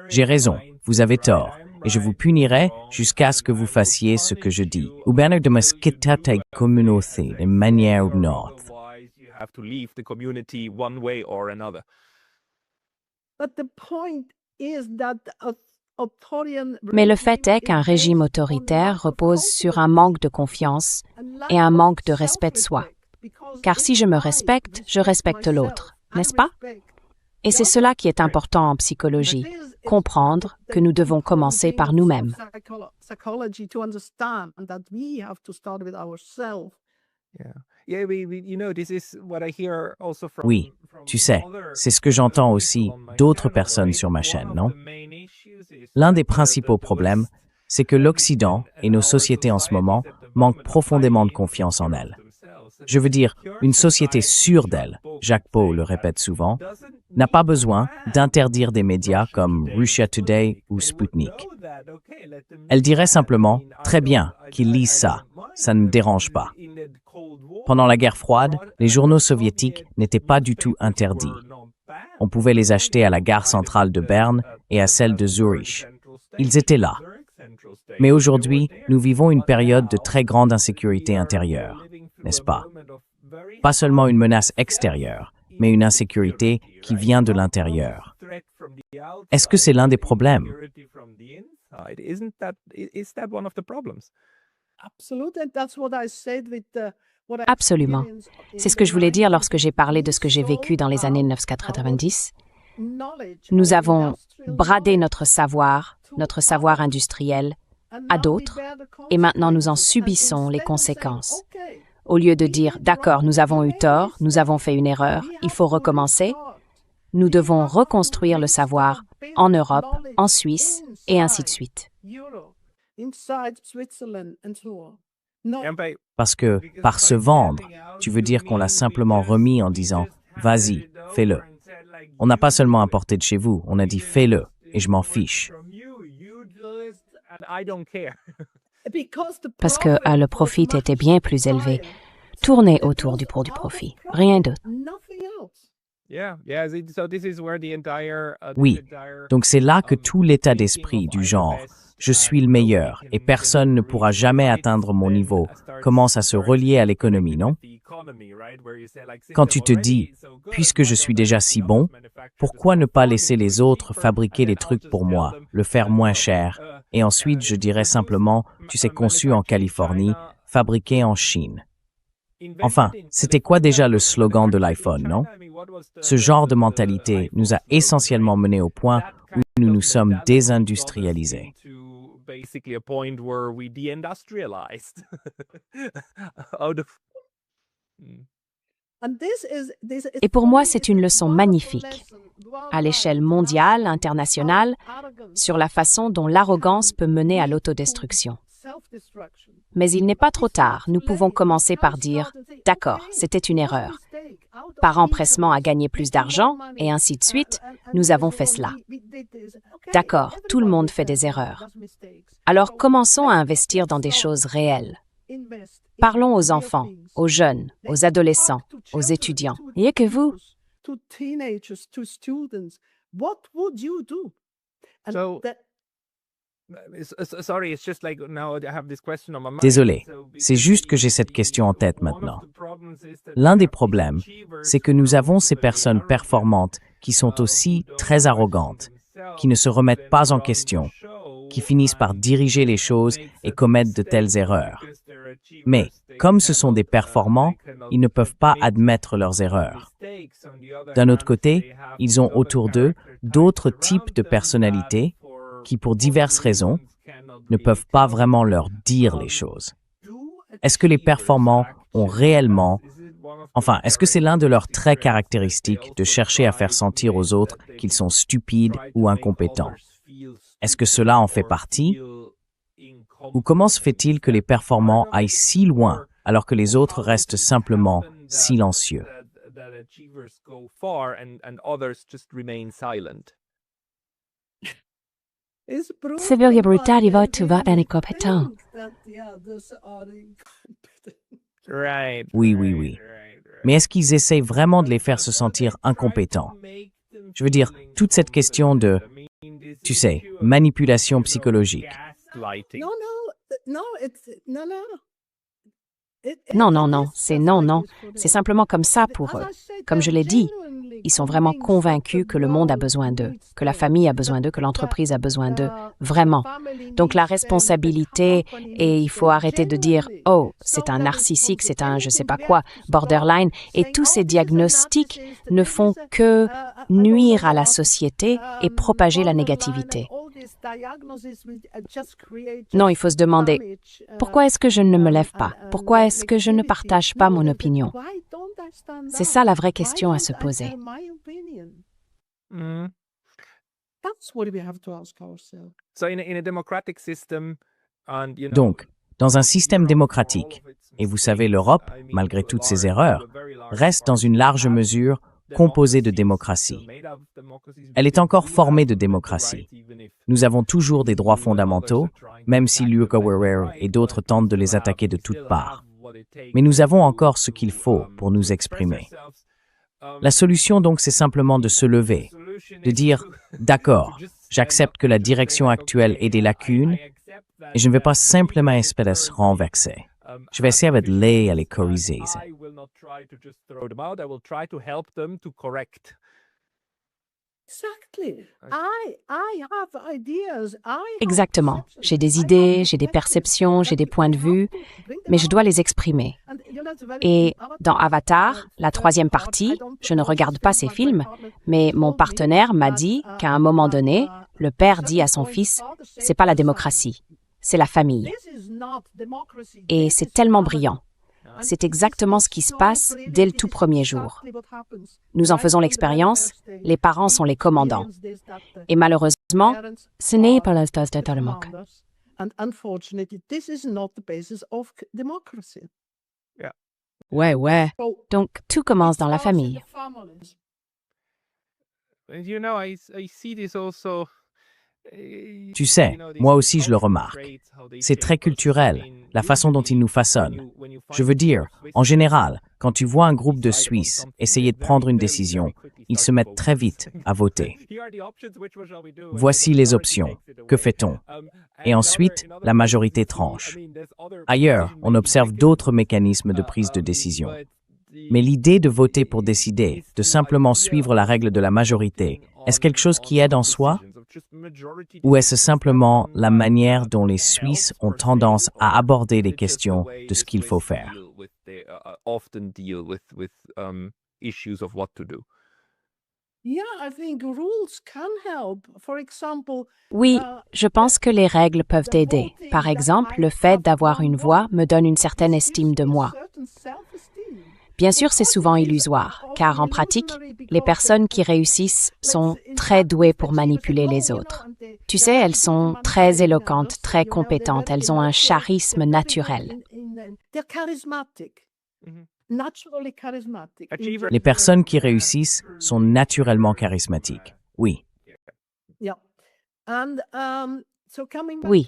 J'ai raison, vous avez tort, et je vous punirai jusqu'à ce que vous fassiez ce que je dis. Ou bien de me quitter ta communauté d'une manière ou d'une autre. Mais le fait est qu'un régime autoritaire repose sur un manque de confiance et un manque de respect de soi. Car si je me respecte, je respecte l'autre, n'est-ce pas? Et c'est cela qui est important en psychologie, comprendre que nous devons commencer par nous-mêmes. Oui, tu sais, c'est ce que j'entends aussi d'autres personnes sur ma chaîne, non? L'un des principaux problèmes, c'est que l'Occident et nos sociétés en ce moment manquent profondément de confiance en elles. Je veux dire, une société sûre d'elle, Jacques Pau le répète souvent, n'a pas besoin d'interdire des médias comme Russia Today ou Sputnik. Elle dirait simplement, très bien, qu'ils lisent ça, ça ne me dérange pas. Pendant la guerre froide, les journaux soviétiques n'étaient pas du tout interdits. On pouvait les acheter à la gare centrale de Berne et à celle de Zurich. Ils étaient là. Mais aujourd'hui, nous vivons une période de très grande insécurité intérieure, n'est-ce pas? Pas seulement une menace extérieure, mais une insécurité qui vient de l'intérieur. Est-ce que c'est l'un des problèmes? Absolument. C'est ce que je voulais dire lorsque j'ai parlé de ce que j'ai vécu dans les années 1990. Nous avons bradé notre savoir industriel, à d'autres, et maintenant nous en subissons les conséquences. Au lieu de dire « d'accord, nous avons eu tort, nous avons fait une erreur, il faut recommencer », nous devons reconstruire le savoir en Europe, en Suisse, et ainsi de suite. Parce que, par se vendre, tu veux dire qu'on l'a simplement remis en disant « vas-y, fais-le ». On n'a pas seulement importé de chez vous, on a dit « fais-le » et je m'en fiche. Parce que le profit était bien plus élevé. Tournez autour du profit, rien d'autre. Oui, donc c'est là que tout l'état d'esprit du genre « je suis le meilleur et personne ne pourra jamais atteindre mon niveau » commence à se relier à l'économie, non? Quand tu te dis « puisque je suis déjà si bon, pourquoi ne pas laisser les autres fabriquer les trucs pour moi, le faire moins cher, et ensuite je dirais simplement « tu sais, conçu en Californie, fabriqué en Chine ». Enfin, c'était quoi déjà le slogan de l'iPhone, non? Ce genre de mentalité nous a essentiellement menés au point où nous nous sommes désindustrialisés. Et pour moi, c'est une leçon magnifique, à l'échelle mondiale, internationale, sur la façon dont l'arrogance peut mener à l'autodestruction. Mais il n'est pas trop tard, nous pouvons commencer par dire « d'accord, c'était une erreur ». Par empressement à gagner plus d'argent, et ainsi de suite, nous avons fait cela. D'accord, tout le monde fait des erreurs. Alors commençons à investir dans des choses réelles. Parlons aux enfants, aux jeunes, aux adolescents, aux étudiants. Et que vous? Désolé, c'est juste que j'ai cette question en tête maintenant. L'un des problèmes, c'est que nous avons ces personnes performantes qui sont aussi très arrogantes, qui ne se remettent pas en question, qui finissent par diriger les choses et commettent de telles erreurs. Mais, comme ce sont des performants, ils ne peuvent pas admettre leurs erreurs. D'un autre côté, ils ont autour d'eux d'autres types de personnalités qui, pour diverses raisons, ne peuvent pas vraiment leur dire les choses. Est-ce que les performants ont réellement... Enfin, est-ce que c'est l'un de leurs traits caractéristiques de chercher à faire sentir aux autres qu'ils sont stupides ou incompétents? Est-ce que cela en fait partie? Ou comment se fait-il que les performants aillent si loin alors que les autres restent simplement silencieux? Severia tu vas incompétent. Oui. Mais est-ce qu'ils essayent vraiment de les faire se sentir incompétents? Je veux dire, toute cette question de, tu sais, manipulation psychologique. Non, c'est non. C'est simplement comme ça pour eux. Comme je l'ai dit, ils sont vraiment convaincus que le monde a besoin d'eux, que la famille a besoin d'eux, que l'entreprise a besoin d'eux, vraiment. Donc la responsabilité, et il faut arrêter de dire « Oh, c'est un narcissique, c'est un je sais pas quoi, borderline », et tous ces diagnostics ne font que nuire à la société et propager la négativité. Non, il faut se demander, pourquoi est-ce que je ne me lève pas? Pourquoi est-ce que je ne partage pas mon opinion? C'est ça la vraie question à se poser. Donc, dans un système démocratique, et vous savez, l'Europe, malgré toutes ses erreurs, reste dans une large mesure composée de démocratie. Elle est encore formée de démocratie. Nous avons toujours des droits fondamentaux, même si Luca Guerrero et d'autres tentent de les attaquer de toutes parts. Mais nous avons encore ce qu'il faut pour nous exprimer. La solution donc, c'est simplement de se lever, de dire « D'accord, j'accepte que la direction actuelle ait des lacunes et je ne vais pas simplement espérer se renverser. Je vais essayer de les corriger. » Exactement. J'ai des idées, j'ai des perceptions, j'ai des points de vue, mais je dois les exprimer. Et dans Avatar, la troisième partie, je ne regarde pas ces films, mais mon partenaire m'a dit qu'à un moment donné, le père dit à son fils, c'est pas la démocratie, c'est la famille. Et c'est tellement brillant. C'est exactement ce qui se passe dès le tout premier jour. Nous en faisons l'expérience, les parents sont les commandants. Et malheureusement, ce n'est pas la base de la démocratie. Ouais. Donc, tout commence dans la famille. Tu sais, moi aussi je le remarque. C'est très culturel, la façon dont ils nous façonnent. Je veux dire, en général, quand tu vois un groupe de Suisses essayer de prendre une décision, ils se mettent très vite à voter. Voici les options. Que fait-on? Et ensuite, la majorité tranche. Ailleurs, on observe d'autres mécanismes de prise de décision. Mais l'idée de voter pour décider, de simplement suivre la règle de la majorité, est-ce quelque chose qui aide en soi? Ou est-ce simplement la manière dont les Suisses ont tendance à aborder les questions de ce qu'il faut faire? Oui, je pense que les règles peuvent aider. Par exemple, le fait d'avoir une voix me donne une certaine estime de moi. Bien sûr, c'est souvent illusoire, car en pratique, les personnes qui réussissent sont très douées pour manipuler les autres. Tu sais, elles sont très éloquentes, très compétentes, elles ont un charisme naturel. Les personnes qui réussissent sont naturellement charismatiques. Oui. Oui.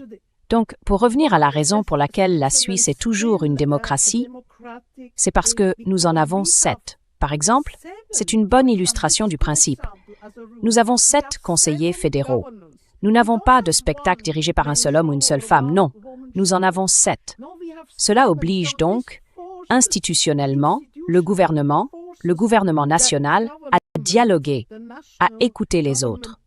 Donc, pour revenir à la raison pour laquelle la Suisse est toujours une démocratie, c'est parce que nous en avons 7. Par exemple, c'est une bonne illustration du principe. Nous avons 7 conseillers fédéraux. Nous n'avons pas de spectacle dirigé par un seul homme ou une seule femme, non. Nous en avons 7. Cela oblige donc, institutionnellement, le gouvernement national, à dialoguer, à écouter les autres.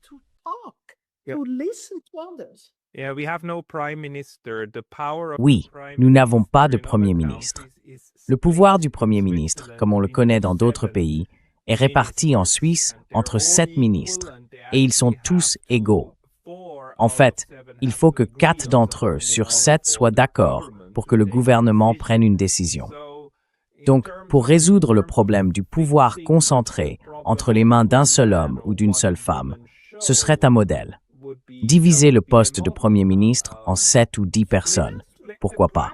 Oui, nous n'avons pas de Premier ministre. Le pouvoir du Premier ministre, comme on le connaît dans d'autres pays, est réparti en Suisse entre 7 ministres, et ils sont tous égaux. En fait, il faut que 4 d'entre eux sur 7 soient d'accord pour que le gouvernement prenne une décision. Donc, pour résoudre le problème du pouvoir concentré entre les mains d'un seul homme ou d'une seule femme, ce serait un modèle. Diviser le poste de Premier ministre en 7 ou 10 personnes. Pourquoi pas?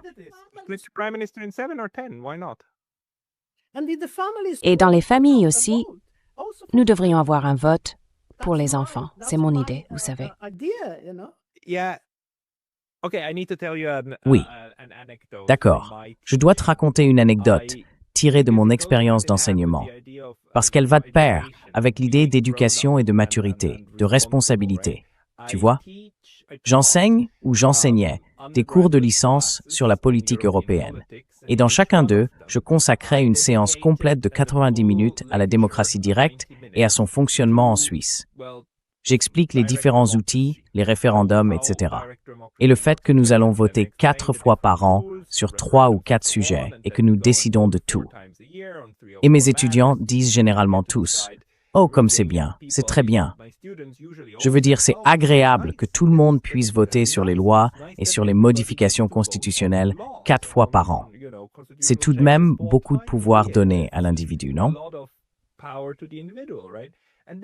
Et dans les familles aussi, nous devrions avoir un vote pour les enfants. C'est mon idée, vous savez. Oui. D'accord. Je dois te raconter une anecdote tirée de mon expérience d'enseignement, parce qu'elle va de pair avec l'idée d'éducation et de maturité, de responsabilité. Tu vois? J'enseigne ou j'enseignais des cours de licence sur la politique européenne. Et dans chacun d'eux, je consacrais une séance complète de 90 minutes à la démocratie directe et à son fonctionnement en Suisse. J'explique les différents outils, les référendums, etc. Et le fait que nous allons voter 4 fois par an sur 3 ou 4 sujets et que nous décidons de tout. Et mes étudiants disent généralement tous « Oh, comme c'est bien, c'est très bien ». Je veux dire, c'est agréable que tout le monde puisse voter sur les lois et sur les modifications constitutionnelles 4 fois par an. C'est tout de même beaucoup de pouvoir donné à l'individu, non?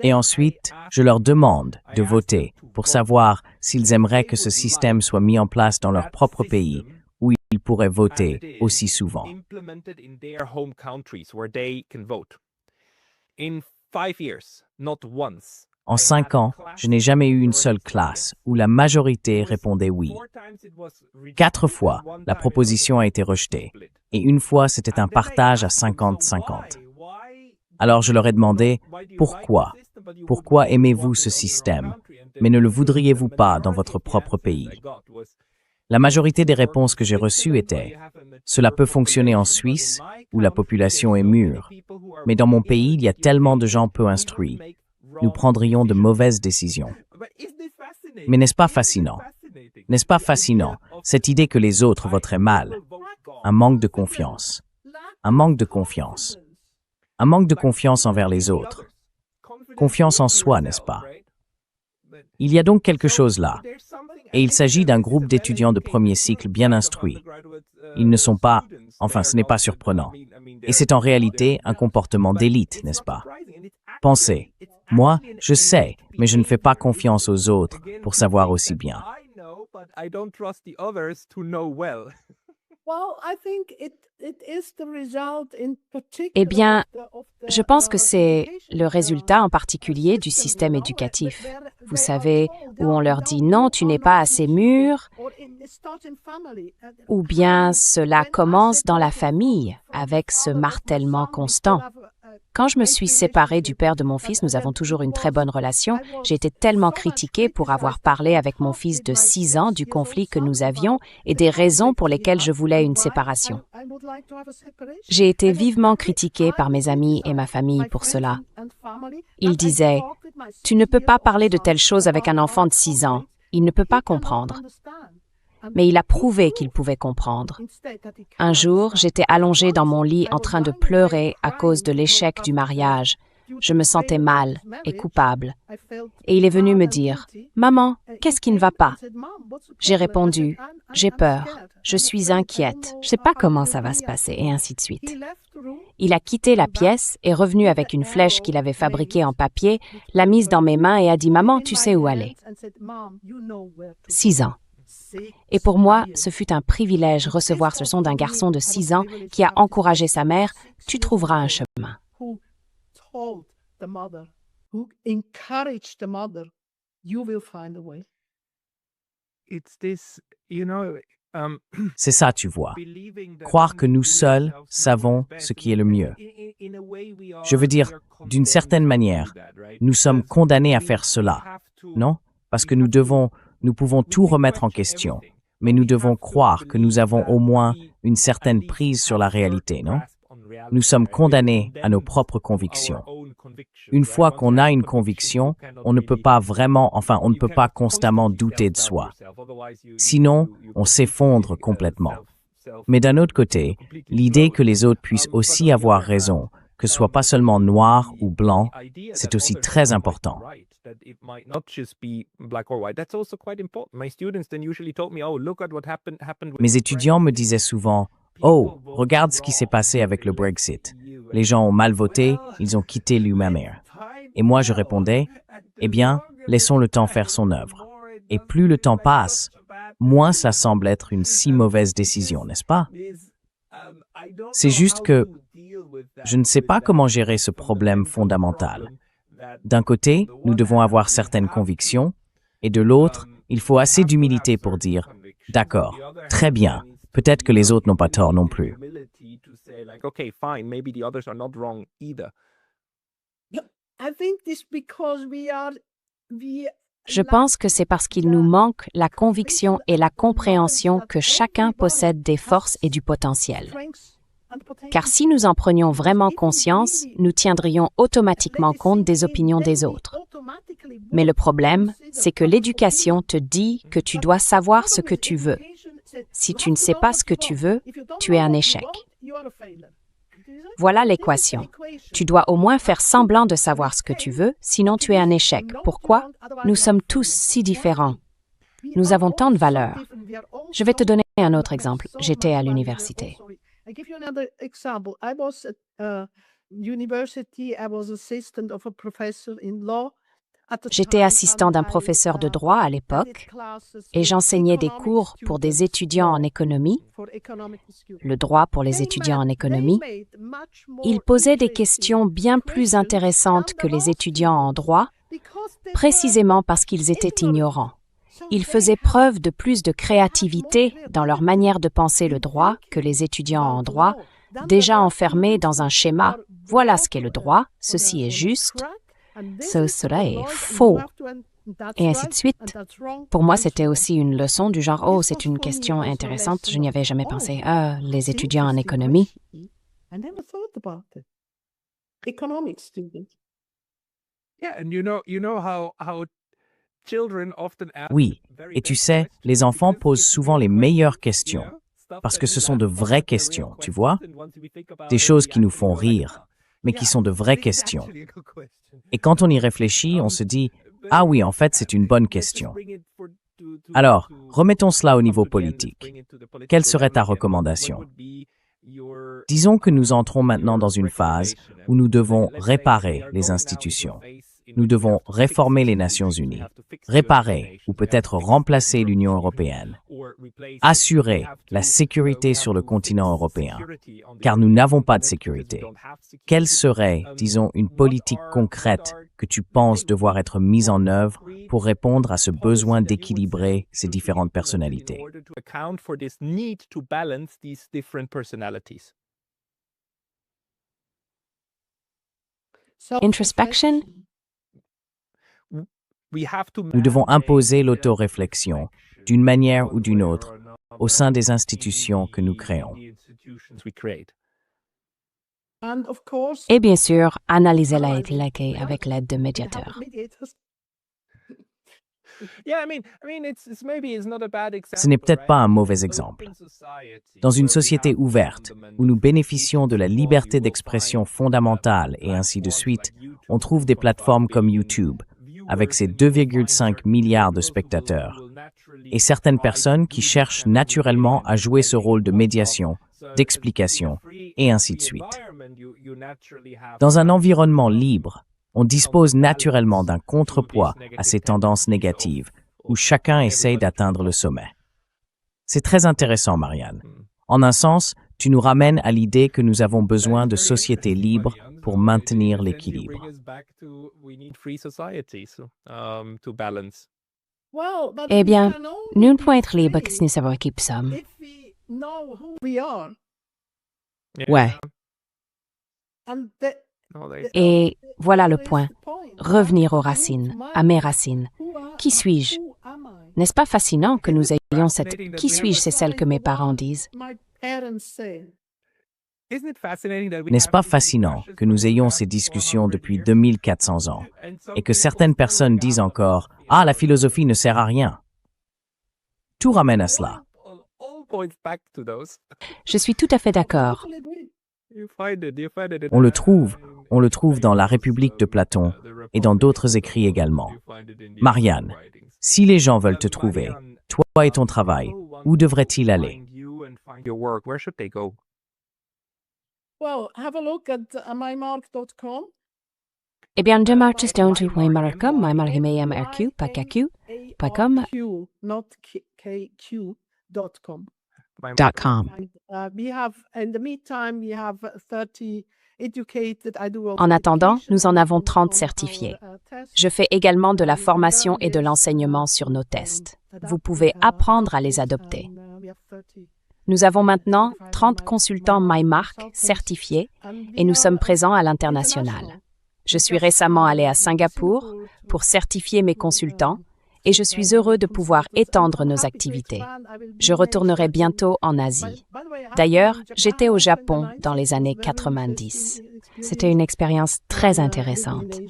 Et ensuite, je leur demande de voter pour savoir s'ils aimeraient que ce système soit mis en place dans leur propre pays, où ils pourraient voter aussi souvent. En 5 ans, je n'ai jamais eu une seule classe où la majorité répondait oui. 4 fois, la proposition a été rejetée, et une fois, c'était un partage à 50-50. Alors je leur ai demandé « Pourquoi? Pourquoi aimez-vous ce système, mais ne le voudriez-vous pas dans votre propre pays ?» La majorité des réponses que j'ai reçues étaient « Cela peut fonctionner en Suisse, où la population est mûre, mais dans mon pays, il y a tellement de gens peu instruits. Nous prendrions de mauvaises décisions. » Mais n'est-ce pas fascinant? N'est-ce pas fascinant, cette idée que les autres voteraient mal? Un manque de confiance. Un manque de confiance. Un manque de confiance envers les autres. Confiance en soi, n'est-ce pas? Il y a donc quelque chose là. Et il s'agit d'un groupe d'étudiants de premier cycle bien instruits. Ils ne sont pas... Enfin, ce n'est pas surprenant. Et c'est en réalité un comportement d'élite, n'est-ce pas? Pensez, moi, je sais, mais je ne fais pas confiance aux autres pour savoir aussi bien. Eh bien, je pense que c'est le résultat en particulier du système éducatif. Vous savez, où on leur dit « non, tu n'es pas assez mûr », ou bien cela commence dans la famille avec ce martèlement constant. Quand je me suis séparée du père de mon fils, nous avons toujours une très bonne relation. J'ai été tellement critiquée pour avoir parlé avec mon fils de 6 ans du conflit que nous avions et des raisons pour lesquelles je voulais une séparation. J'ai été vivement critiquée par mes amis et ma famille pour cela. Ils disaient « Tu ne peux pas parler de telles choses avec un enfant de 6 ans. Il ne peut pas comprendre. » Mais il a prouvé qu'il pouvait comprendre. Un jour, j'étais allongée dans mon lit en train de pleurer à cause de l'échec du mariage. Je me sentais mal et coupable. Et il est venu me dire « Maman, qu'est-ce qui ne va pas ?» J'ai répondu « J'ai peur, je suis inquiète, je ne sais pas comment ça va se passer, et ainsi de suite. » Il a quitté la pièce, est revenu avec une flèche qu'il avait fabriquée en papier, l'a mise dans mes mains et a dit « Maman, tu sais où aller. » 6 ans. Et pour moi, ce fut un privilège recevoir ce son d'un garçon de 6 ans qui a encouragé sa mère « Tu trouveras un chemin. » C'est ça, tu vois. Croire que nous seuls savons ce qui est le mieux. Je veux dire, d'une certaine manière, nous sommes condamnés à faire cela, non? parce que nous pouvons tout remettre en question, mais nous devons croire que nous avons au moins une certaine prise sur la réalité, non? Nous sommes condamnés à nos propres convictions. Une fois qu'on a une conviction, on ne peut pas constamment douter de soi. Sinon, on s'effondre complètement. Mais d'un autre côté, l'idée que les autres puissent aussi avoir raison, que ce soit pas seulement noir ou blanc, c'est aussi très important. Mes étudiants me disaient souvent, « Oh, regarde ce qui s'est passé avec le Brexit. Les gens ont mal voté, ils ont quitté l'UMR. » Et moi, je répondais, « Eh bien, laissons le temps faire son œuvre. » Et plus le temps passe, moins ça semble être une si mauvaise décision, n'est-ce pas? C'est juste que je ne sais pas comment gérer ce problème fondamental. D'un côté, nous devons avoir certaines convictions, et de l'autre, il faut assez d'humilité pour dire « D'accord, très bien, peut-être que les autres n'ont pas tort non plus. » Je pense que c'est parce qu'il nous manque la conviction et la compréhension que chacun possède des forces et du potentiel. Car si nous en prenions vraiment conscience, nous tiendrions automatiquement compte des opinions des autres. Mais le problème, c'est que l'éducation te dit que tu dois savoir ce que tu veux. Si tu ne sais pas ce que tu veux, tu es un échec. Voilà l'équation. Tu dois au moins faire semblant de savoir ce que tu veux, sinon tu es un échec. Pourquoi? Nous sommes tous si différents. Nous avons tant de valeurs. Je vais te donner un autre exemple. J'étais à l'université. J'étais assistant d'un professeur de droit à l'époque et j'enseignais des cours pour des étudiants en économie, le droit pour les étudiants en économie. Ils posaient des questions bien plus intéressantes que les étudiants en droit, précisément parce qu'ils étaient ignorants. Ils faisaient preuve de plus de créativité dans leur manière de penser le droit que les étudiants en droit, déjà enfermés dans un schéma. Voilà ce qu'est le droit, ceci est juste, cela est faux, et ainsi de suite. Pour moi, c'était aussi une leçon du genre « Oh, c'est une question intéressante, je n'y avais jamais pensé. Ah, les étudiants en économie. » Oui, et tu sais, les enfants posent souvent les meilleures questions, parce que ce sont de vraies questions, tu vois? Des choses qui nous font rire, mais qui sont de vraies questions. Et quand on y réfléchit, on se dit « Ah oui, en fait, c'est une bonne question. » Alors, remettons cela au niveau politique. Quelle serait ta recommandation? Disons que nous entrons maintenant dans une phase où nous devons réparer les institutions. Nous devons réformer les Nations Unies, réparer ou peut-être remplacer l'Union européenne, assurer la sécurité sur le continent européen, car nous n'avons pas de sécurité. Quelle serait, disons, une politique concrète que tu penses devoir être mise en œuvre pour répondre à ce besoin d'équilibrer ces différentes personnalités? Introspection? Nous devons imposer l'autoréflexion, d'une manière ou d'une autre, au sein des institutions que nous créons. Et bien sûr, analyser la réalité avec l'aide de médiateurs. Ce n'est peut-être pas un mauvais exemple. Dans une société ouverte, où nous bénéficions de la liberté d'expression fondamentale et ainsi de suite, on trouve des plateformes comme YouTube, avec ses 2,5 milliards de spectateurs, et certaines personnes qui cherchent naturellement à jouer ce rôle de médiation, d'explication, et ainsi de suite. Dans un environnement libre, on dispose naturellement d'un contrepoids à ces tendances négatives, où chacun essaye d'atteindre le sommet. C'est très intéressant, Marianne. En un sens, tu nous ramènes à l'idée que nous avons besoin de sociétés libres pour maintenir l'équilibre. Eh bien, nous ne pouvons être libres que si nous savons qui nous sommes. Ouais. Et voilà le point. Revenir aux racines, à mes racines. Qui suis-je? N'est-ce pas fascinant que nous ayons cette « qui suis-je » c'est celle que mes parents disent. N'est-ce pas fascinant que nous ayons ces discussions depuis 2400 ans et que certaines personnes disent encore « Ah, la philosophie ne sert à rien ». Tout ramène à cela. Je suis tout à fait d'accord. On le trouve dans La République de Platon et dans d'autres écrits également. Marianne, si les gens veulent te trouver, toi et ton travail, où devraient-ils aller? Eh bien, demarches.mymarcom, mymarhimayamrq.com. .com. En attendant, nous en avons 30 certifiés. Je fais également de la formation et de l'enseignement sur nos tests. Vous pouvez apprendre à les adopter. Nous avons maintenant 30 consultants MyMarc certifiés et nous sommes présents à l'international. Je suis récemment allé à Singapour pour certifier mes consultants et je suis heureux de pouvoir étendre nos activités. Je retournerai bientôt en Asie. D'ailleurs, j'étais au Japon dans les années 90. C'était une expérience très intéressante.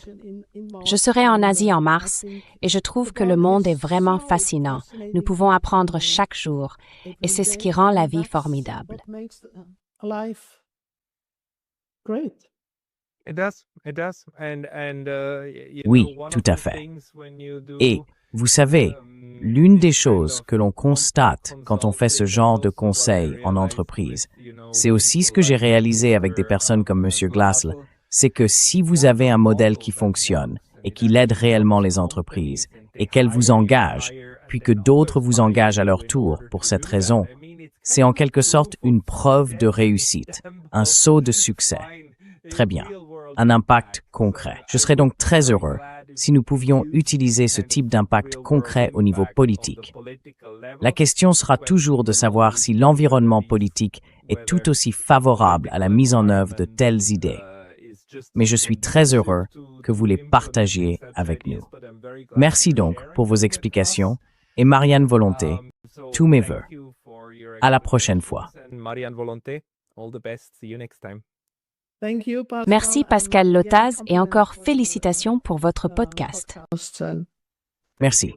Je serai en Asie en mars et je trouve que le monde est vraiment fascinant. Nous pouvons apprendre chaque jour et c'est ce qui rend la vie formidable. Oui, tout à fait. Et, vous savez, l'une des choses que l'on constate quand on fait ce genre de conseils en entreprise, c'est aussi ce que j'ai réalisé avec des personnes comme M. Glasl, c'est que si vous avez un modèle qui fonctionne et qui aide réellement les entreprises et qu'elles vous engagent, puis que d'autres vous engagent à leur tour pour cette raison, c'est en quelque sorte une preuve de réussite, un saut de succès. Très bien. Un impact concret. Je serais donc très heureux si nous pouvions utiliser ce type d'impact concret au niveau politique. La question sera toujours de savoir si l'environnement politique est tout aussi favorable à la mise en œuvre de telles idées. Mais je suis très heureux que vous les partagiez avec nous. Merci donc pour vos explications et Marianne Volonté, tous mes vœux. À la prochaine fois. Merci Pascal Lotaz et encore félicitations pour votre podcast. Merci.